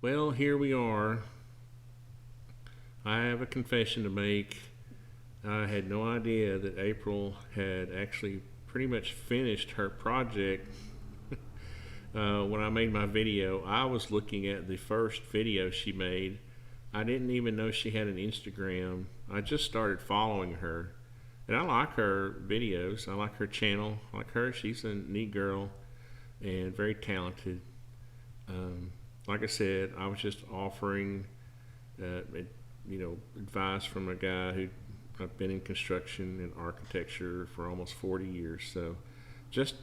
Well, here we are. I have a confession to make. I had no idea that April had actually pretty much finished her project. When I made my video, I was looking at the first video she made. I didn't even know she had an Instagram. I just started following her. And I like her videos. I like her channel. I like her. She's a neat girl and very talented. Like I said, I was just offering, advice from a guy who I've been in construction and architecture for almost 40 years. So, just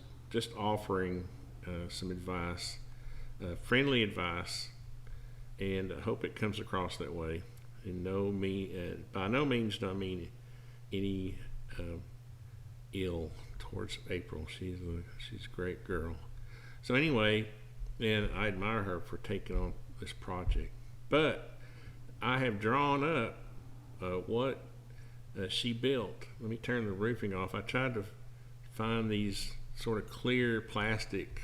offering some advice, friendly advice, and I hope it comes across that way. And by no means do I mean any ill towards April. She's a great girl. So anyway, and I admire her for taking on this project. But I have drawn up what she built. Let me turn the roofing off. I tried to find these sort of clear plastic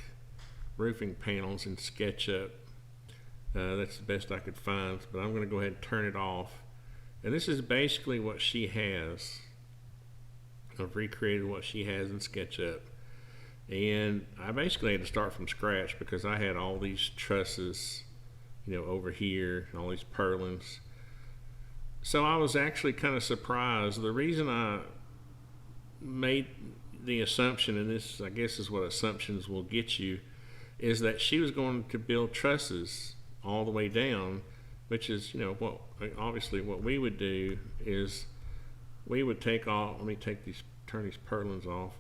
roofing panels in SketchUp. That's the best I could find, but I'm going to go ahead and turn it off. And this is basically what she has. I've recreated what she has in SketchUp. And I basically had to start from scratch because I had all these trusses, over here, and all these purlins. So I was actually kind of surprised. The reason I made the assumption, and this I guess is what assumptions will get you, is that she was going to build trusses all the way down, which is, obviously what we would do is we would turn these purlins off.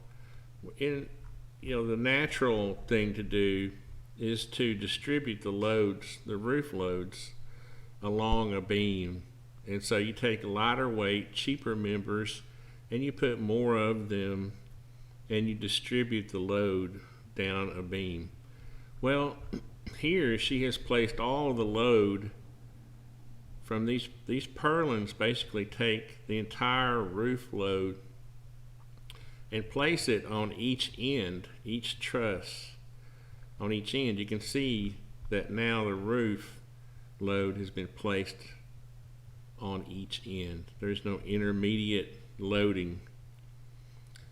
The natural thing to do is to distribute the roof loads along a beam. And so you take lighter weight, cheaper members, and you put more of them, and you distribute the load down a beam. Well, here she has placed all the load from these purlins. Basically take the entire roof load and place it on each end, each truss. On each end, you can see that now the roof load has been placed on each end. There's no intermediate loading.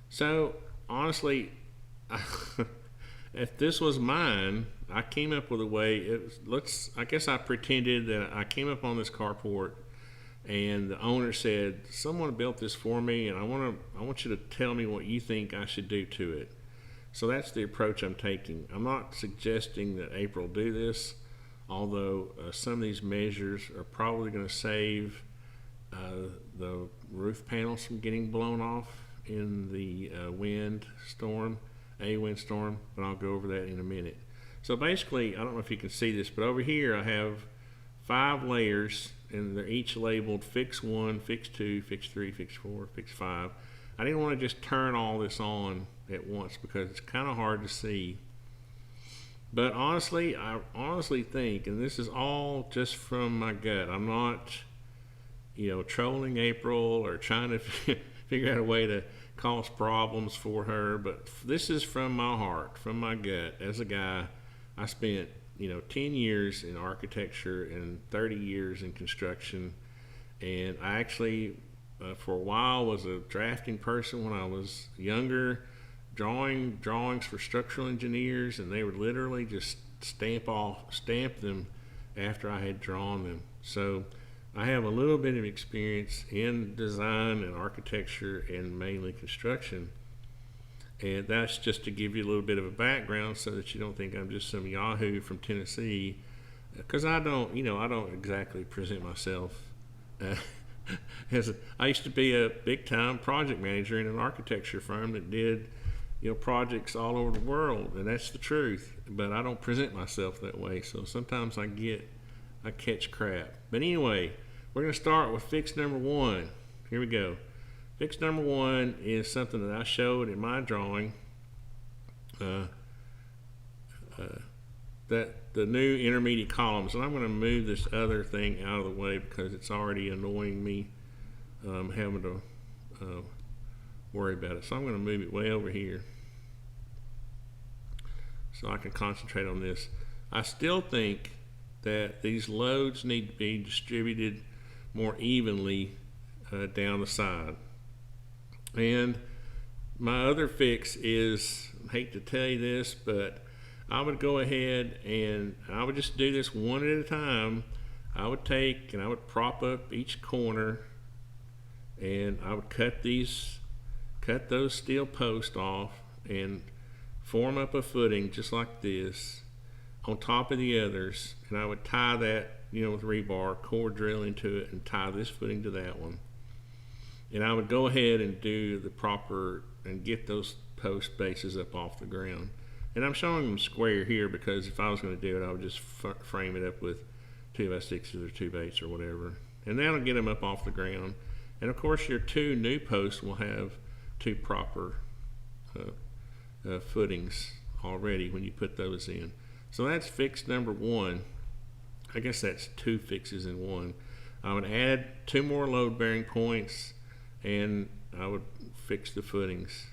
So honestly, if this was mine, I came up with a way. I guess I pretended that I came up on this carport, and the owner said, "Someone built this for me, and I want you to tell me what you think I should do to it." So that's the approach I'm taking. I'm not suggesting that April do this, although some of these measures are probably going to save the roof panels from getting blown off in the windstorm, but I'll go over that in a minute. So basically, I don't know if you can see this, but over here I have 5 layers, and they're each labeled Fix 1, Fix 2, Fix 3, Fix 4, Fix 5. I didn't want to just turn all this on at once because it's kind of hard to see. But honestly, I honestly think, and this is all just from my gut, I'm not, trolling April or trying to figure out a way to cause problems for her, but this is from my heart, from my gut. As a guy, I spent 10 years in architecture and 30 years in construction, and I actually for a while was a drafting person when I was younger, drawing drawings for structural engineers, and they would literally just stamp them after I had drawn them. So I have a little bit of experience in design and architecture and mainly construction. And that's just to give you a little bit of a background so that you don't think I'm just some yahoo from Tennessee, because I don't exactly present myself I used to be a big-time project manager in an architecture firm that did projects all over the world, and that's the truth. But I don't present myself that way, so sometimes I catch crap. But anyway, we're going to start with fix number 1. Here we go. Fix number 1 is something that I showed in my drawing, that the new intermediate columns, and I'm going to move this other thing out of the way because it's already annoying me having to worry about it. So I'm going to move it way over here so I can concentrate on this. I still think that these loads need to be distributed more evenly down the side. And my other fix is, I hate to tell you this, but I would go ahead and I would just do this one at a time. I would take and I would prop up each corner, and I would cut those steel posts off and form up a footing just like this on top of the others, and I would tie that, with rebar, core drill into it, and tie this footing to that one. And I would go ahead and do the proper and get those post bases up off the ground. And I'm showing them square here because if I was going to do it, I would just frame it up with 2x6s or 2x8s or whatever, and that'll get them up off the ground. And of course, your two new posts will have two proper footings already when you put those in. So that's fix number one. I guess that's two fixes in one. I would add two more load bearing points, and I would fix the footings.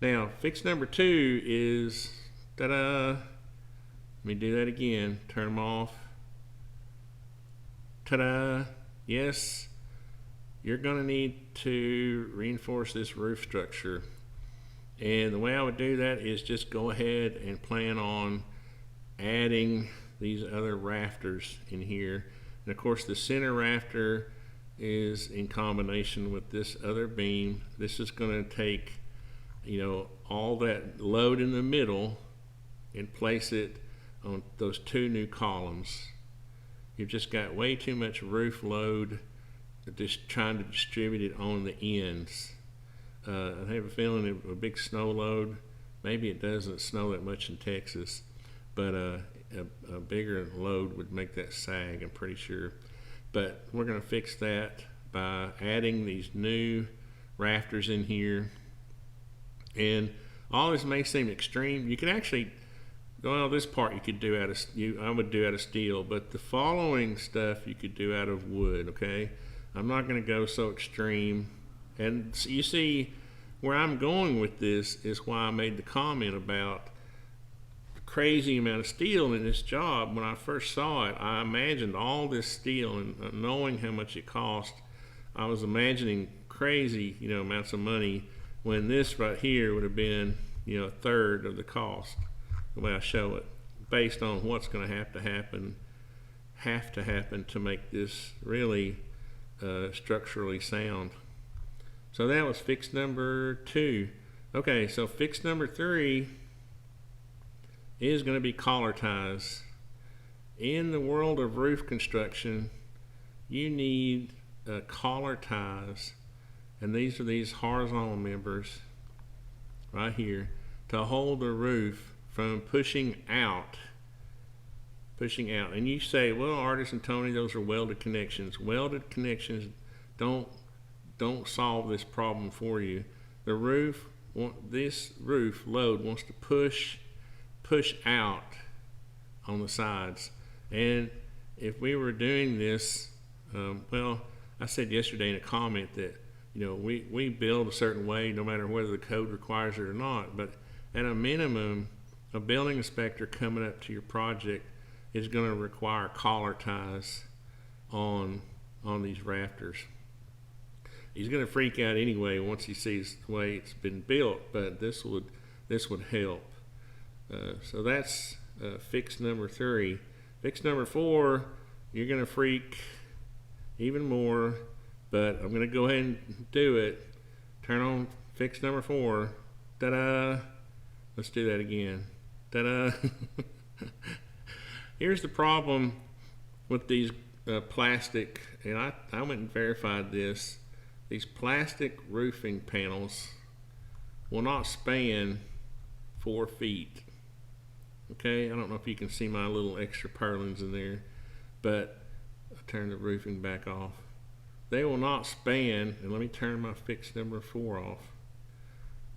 Now, fix number two is, ta-da, let me do that again, turn them off, ta-da, yes, you're going to need to reinforce this roof structure. And the way I would do that is just go ahead and plan on adding these other rafters in here. And of course, the center rafter is in combination with this other beam. This is going to take, all that load in the middle and place it on those two new columns. You've just got way too much roof load just trying to distribute it on the ends. I have a feeling a big snow load, maybe it doesn't snow that much in Texas, but a bigger load would make that sag, I'm pretty sure. But we're going to fix that by adding these new rafters in here. And all this may seem extreme. You could actually, well, this part you could do I would do out of steel, but the following stuff you could do out of wood, okay? I'm not going to go so extreme. And so you see, where I'm going with this is why I made the comment about the crazy amount of steel in this job. When I first saw it, I imagined all this steel, and knowing how much it cost, I was imagining crazy, amounts of money, when this right here would have been, a third of the cost, the way I show it, based on what's going to have to happen to make this really structurally sound. So that was fix number two. Okay, so fix number three is going to be collar ties. In the world of roof construction, you need collar ties, and these are these horizontal members right here to hold the roof from pushing out. And you say, well, ArtisanTony, those are welded connections. Welded connections don't solve this problem for you. This roof load wants to push out on the sides. And if we were doing this, well, I said yesterday in a comment that we build a certain way no matter whether the code requires it or not, but at a minimum, a building inspector coming up to your project is going to require collar ties on these rafters. He's going to freak out anyway once he sees the way it's been built, but this would help. So that's fix number three. Fix number four, you're going to freak even more, but I'm going to go ahead and do it. Turn on fix number four. Ta-da! Let's do that again. Ta-da! Here's the problem with these plastic, and I went and verified this. These plastic roofing panels will not span 4 feet. Okay, I don't know if you can see my little extra purlins in there, but I'll turn the roofing back off. They will not span, and let me turn my fix number 4 off.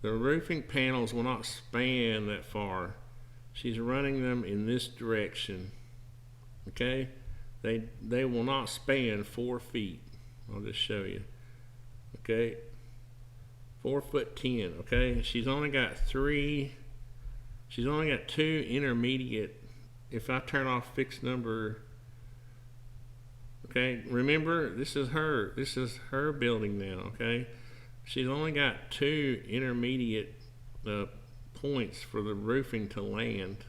The roofing panels will not span that far. She's running them in this direction. Okay, they will not span 4 feet. I'll just show you. Okay, 4'10". Okay, she's only got 2 intermediate if I turn off fix number, okay, remember this is her building now, okay? She's only got 2 intermediate points for the roofing to land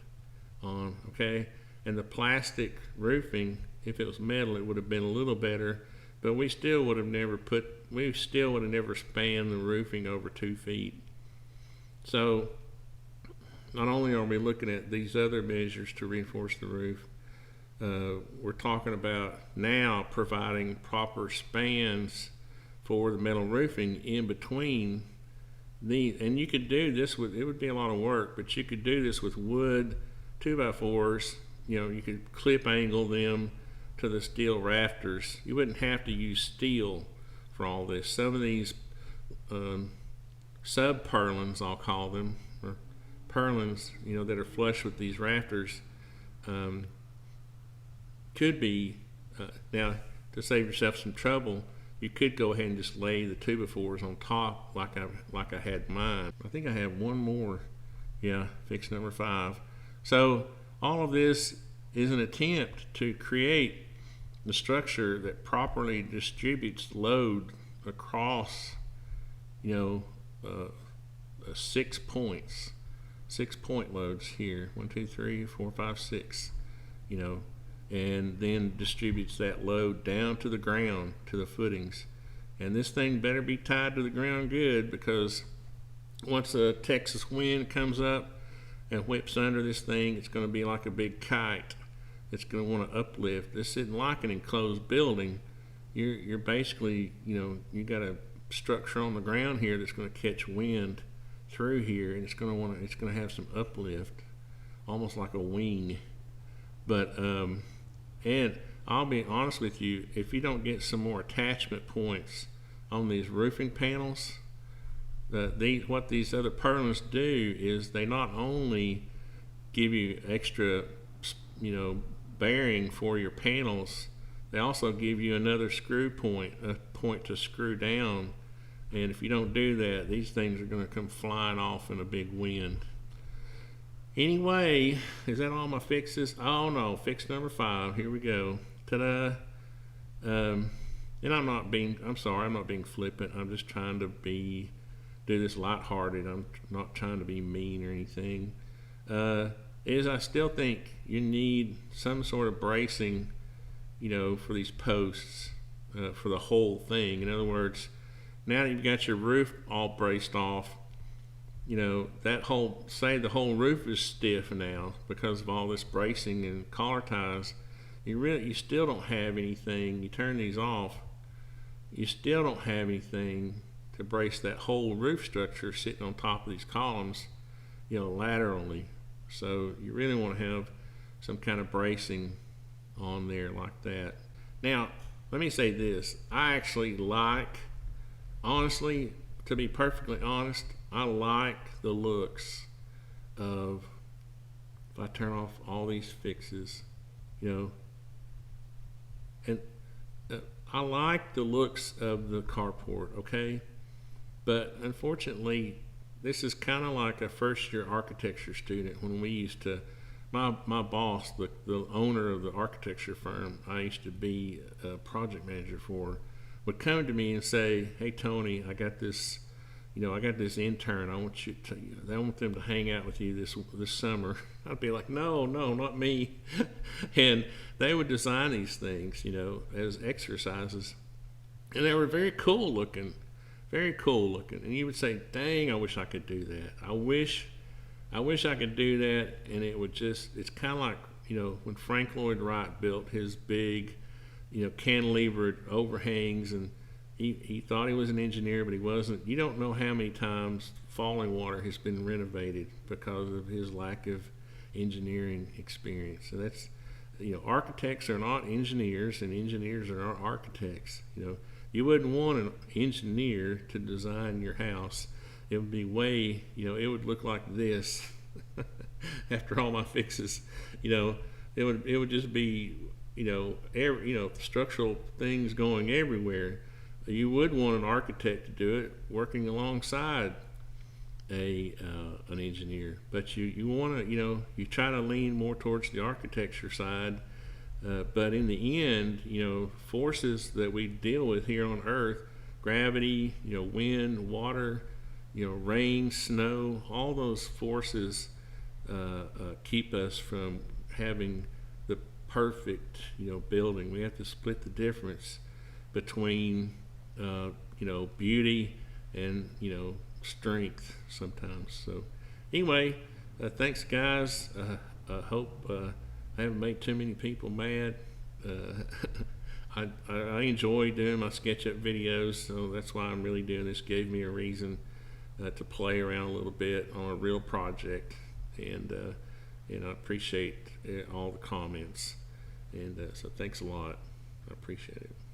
on, okay? And the plastic roofing, if it was metal, it would have been a little better, but we still would have never spanned the roofing over 2 feet. So not only are we looking at these other measures to reinforce the roof, we're talking about now providing proper spans for the metal roofing in between these. And you could do this with, it would be a lot of work, but you could do this with wood 2x4s. You know, you could clip angle them to the steel rafters. You wouldn't have to use steel for all this. Some of these sub purlins, I'll call them, or purlins, you know, that are flush with these rafters, could be now, to save yourself some trouble, you could go ahead and just lay the 2x4s on top like I had mine. I think I have one more. Yeah, fix number 5. So all of this is an attempt to create the structure that properly distributes load across, you know, 6 points, 6-point loads here, 1, 2, 3, 4, 5, 6, you know, and then distributes that load down to the ground, to the footings. And this thing better be tied to the ground good, because once a Texas wind comes up and whips under this thing, it's going to be like a big kite. It's going to want to uplift. This isn't like an enclosed building. You're basically, you know, you got a structure on the ground here that's going to catch wind through here, and it's going to have some uplift, almost like a wing. But and I'll be honest with you, if you don't get some more attachment points on these roofing panels, what these other purlins do is they not only give you extra, you know, bearing for your panels, they also give you another screw point, a point to screw down. And if you don't do that, these things are going to come flying off in a big wind. Anyway, is that all my fixes? Oh no, fix number 5. Here we go. Ta-da! And I'm sorry, I'm not being flippant. I'm just trying to do this lighthearted. I'm not trying to be mean or anything. I still think you need some sort of bracing, you know, for these posts, for the whole thing. In other words, now that you've got your roof all braced off, you know, say the whole roof is stiff now because of all this bracing and collar ties, you still don't have anything. You turn these off, you still don't have anything to brace that whole roof structure sitting on top of these columns, you know, laterally. So you really want to have some kind of bracing on there like that. Now, let me say this. I actually honestly, to be perfectly honest, I like the looks of, if I turn off all these fixes, you know, and I like the looks of the carport, okay? But unfortunately, this is kind of like a first-year architecture student when we used to, my boss, the owner of the architecture firm I used to be a project manager for, would come to me and say, "Hey Tony, I got this intern. I want them to hang out with you this summer." I'd be like, "No, not me." And they would design these things, you know, as exercises, and they were very cool looking. And you would say, "Dang, I wish I could do that. I wish I could do that." And it's kind of like, you know, when Frank Lloyd Wright built his big, you know, cantilevered overhangs, and he thought he was an engineer, but he wasn't. You don't know how many times Falling Water has been renovated because of his lack of engineering experience. So that's, you know, architects are not engineers, and engineers are not architects. You know, you wouldn't want an engineer to design your house. It would be it would look like this after all my fixes. You know, it would just be, structural things going everywhere. You would want an architect to do it, working alongside an engineer, but you want to, you try to lean more towards the architecture side. But in the end, forces that we deal with here on Earth, gravity, wind, water, rain, snow, all those forces keep us from having the perfect, building. We have to split the difference between, beauty and, strength sometimes. So anyway, thanks guys. I hope I haven't made too many people mad. I enjoy doing my SketchUp videos, so that's why I'm really doing this. Gave me a reason to play around a little bit on a real project, and I appreciate all the comments, and so thanks a lot. I appreciate it.